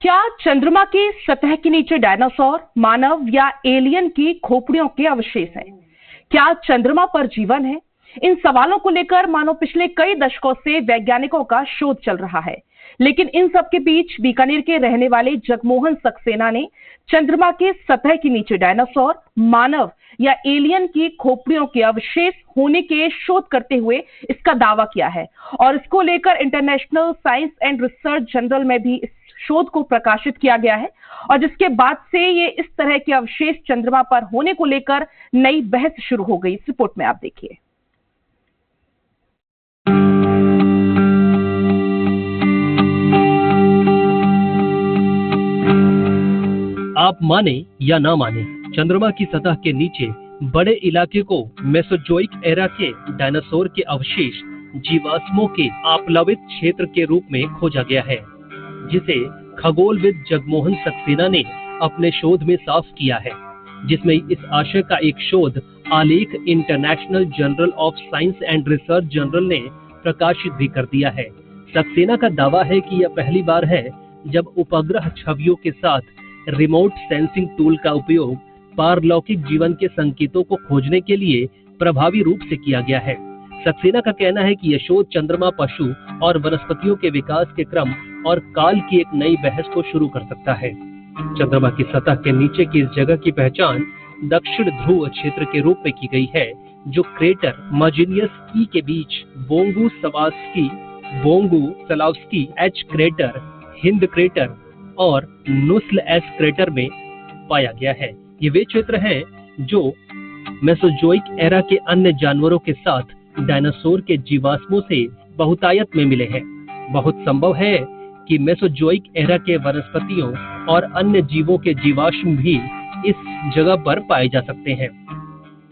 क्या चंद्रमा की सतह के नीचे डायनासोर, मानव या एलियन की खोपड़ियों के अवशेष हैं? क्या चंद्रमा पर जीवन है? इन सवालों को लेकर मानो पिछले कई दशकों से वैज्ञानिकों का शोध चल रहा है। लेकिन इन सब के बीच बीकानेर के रहने वाले जगमोहन सक्सेना ने चंद्रमा के सतह के नीचे डायनासोर, मानव या एलियन की खोपड़ियों के अवशेष होने के शोध करते हुए इसका दावा किया है और इसको लेकर international science and research journal में भी इस शोध को प्रकाशित किया गया है और जिसके बाद से ये इस तरह के अवशेष चंद्रमा पर होने को लेकर नई बहस शुरू हो गई। इस रिपोर्ट में आप देखिए। आप माने या ना माने, चंद्रमा की सतह के नीचे बड़े इलाके को मेसोजोइक एरा के डायनासोर के अवशेष जीवाश्मों के आप्लावित क्षेत्र के रूप में खोजा गया है, जिसे खगोलविद जगमोहन सक्सेना ने अपने शोध में साफ किया है, जिसमें इस आशय का एक शोध आलेख international journal of science and research journal ने प्रकाशित भी कर दिया है। सक्सेना का दावा है कि यह पहली बार है जब उपग्रह छवियों के साथ रिमोट सेंसिंग टूल का उपयोग पारलौकिक जीवन के संकेतों को खोजने के लिए प्रभावी रूप से किया गया है। सक्सेना का कहना है कि यह शोध चंद्रमा, पशु और वनस्पतियों के विकास के क्रम और काल की एक नई बहस को शुरू कर सकता है। चंद्रमा की सतह के नीचे की इस जगह की पहचान दक्षिण ध्रुव क्षेत्र के रूप में की गई है, जो क्रेटर मजिनियस ई के बीच Bongu सलावस्की H crater, Hind crater और नुस्ल एस क्रेटर में पाया गया है। ये वे क्षेत्र हैं जो मेसोजोइक एरा के अन्य जानवरों के साथ डायनासोर के जीवाश्मों से बहुतायत में मिले हैं। बहुत संभव है कि मेसोजोइक एरा के वनस्पतियों और अन्य जीवों के जीवाश्म भी इस जगह पर पाए जा सकते हैं।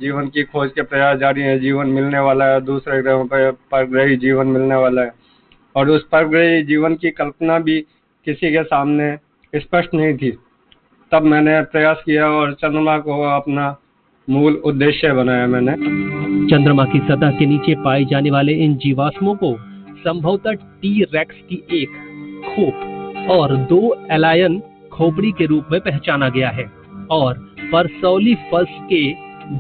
जीवन की खोज के प्रयास जारी है। जीवन मिलने वाला है, दूसरे ग्रहों पर परग्रही जीवन मिलने वाला है और उस परग्रही जीवन की कल्पना भी किसी के सामने स्पष्ट नहीं थी। तब मैंने प्रयास किया और चंद्रमा को अपना मूल उद्देश्य बनाया। मैंने चंद्रमा की सतह के नीचे पाए जाने वाले इन जीवाश्मों को संभवतः टी रेक्स की एक खोप और 2 एलायन खोपड़ी के रूप में पहचाना गया है और परसौलीफस के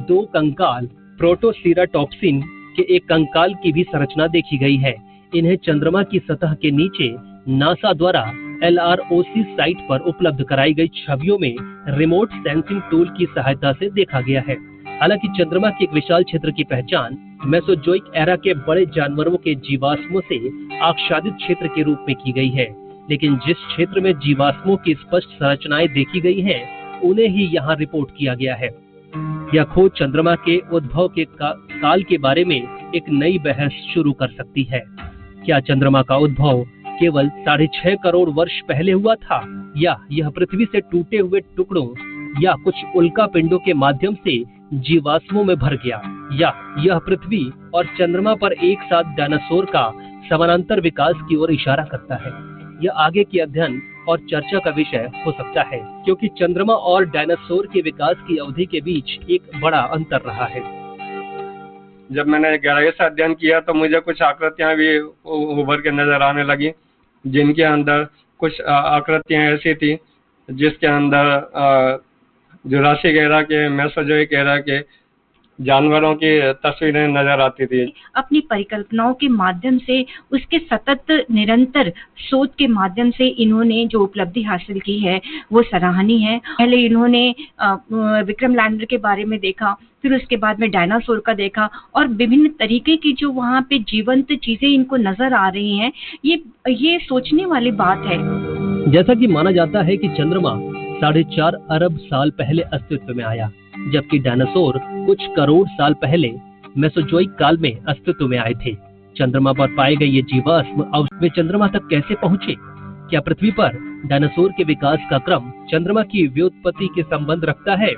2 कंकाल, प्रोटोसिराटॉप्सिन के एक कंकाल की भी संरचना देखी गई है। इन्हें चंद्रमा की सतह के नीचे नासा द्वारा LROC साइट पर उपलब्ध कराई गई छवियों में रिमोट सेंसिंग टूल की सहायता से देखा गया है। हालांकि चंद्रमा के एक विशाल क्षेत्र की पहचान मेसोजोइक एरा के बड़े जानवरों के जीवाश्मों से आच्छादित क्षेत्र के रूप में की गई है, लेकिन जिस क्षेत्र में जीवाश्मों की स्पष्ट संरचनाएं देखी गई हैं, उन्हें ही यहाँ रिपोर्ट किया गया है। यह खोज चंद्रमा के उद्भव के काल के बारे में एक नई बहस शुरू कर सकती है। क्या चंद्रमा का उद्भव केवल 6.5 करोड़ वर्ष पहले हुआ था, या यह पृथ्वी से टूटे हुए टुकड़ों या कुछ उल्का पिंडों के माध्यम से जीवाश्मों में भर गया, या यह पृथ्वी और चंद्रमा पर एक साथ डायनासोर का समानांतर विकास की ओर इशारा करता है। यह आगे के अध्ययन और चर्चा का विषय हो सकता है, क्योंकि चंद्रमा और डायनासोर के विकास की अवधि के बीच एक बड़ा अंतर रहा है। जब मैंने गहराई से अध्ययन किया तो मुझे कुछ आकृतियां भी उभर के नजर आने लगी, जिनके अंदर कुछ आकृतियां ऐसी थी जिसके अंदर जुरासिक एरा के, मेसोजोइक एरा के जानवरों की तस्वीरें नजर आती थी। अपनी परिकल्पनाओं के माध्यम से, उसके सतत निरंतर शोध के माध्यम से इन्होंने जो उपलब्धि हासिल की है वो सराहनीय है। पहले इन्होंने विक्रम लैंडर के बारे में देखा, फिर उसके बाद में डायनासोर का देखा और विभिन्न तरीके की जो वहाँ पे जीवंत चीजें इनको नजर आ रही हैं, ये सोचने वाली बात है। जैसा कि माना जाता है कि चंद्रमा 4.5 अरब साल पहले अस्तित्व में आया, जबकि डायनासोर कुछ करोड़ साल पहले मेसोजोइक काल में अस्तित्व में आए थे। चंद्रमा पर पाए गए ये जीवाश्म अब वे चंद्रमा तक कैसे पहुँचे? क्या पृथ्वी पर डायनासोर के विकास का क्रम चंद्रमा की व्युत्पत्ति के संबंध रखता है?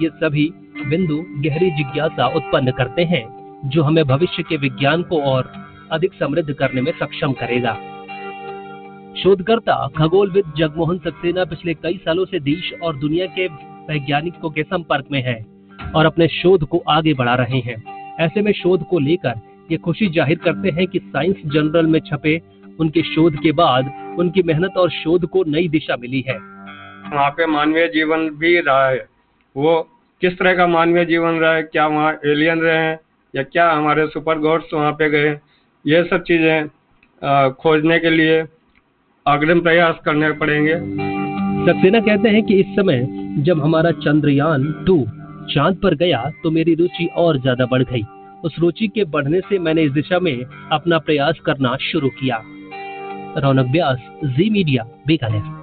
ये सभी बिंदु गहरी जिज्ञासा उत्पन्न करते हैं, जो हमें भविष्य के विज्ञान को और अधिक समृद्ध करने में सक्षम करेगा। शोधकर्ता खगोलविद जगमोहन सक्सेना पिछले कई सालों से देश और दुनिया के वैज्ञानिकों के संपर्क में है और अपने शोध को आगे बढ़ा रहे हैं। ऐसे में शोध को लेकर ये खुशी जाहिर करते हैं कि साइंस जर्नल में छपे उनके शोध के बाद उनकी मेहनत और शोध को नई दिशा मिली है। वहाँ पे मानवीय जीवन भी रहा है, वो किस तरह का मानवीय जीवन रहा है, क्या वहाँ एलियन रहे हैं या क्या हमारे सुपर गॉड्स वहाँ पे गए, ये सब चीजें खोजने के लिए अग्रिम प्रयास करने पड़ेंगे। सक्सेना कहते हैं कि इस समय जब हमारा चंद्रयान 2 चांद पर गया तो मेरी रुचि और ज्यादा बढ़ गई। उस रुचि के बढ़ने से मैंने इस दिशा में अपना प्रयास करना शुरू किया। रौनक व्यास, जी मीडिया, बीकानेर।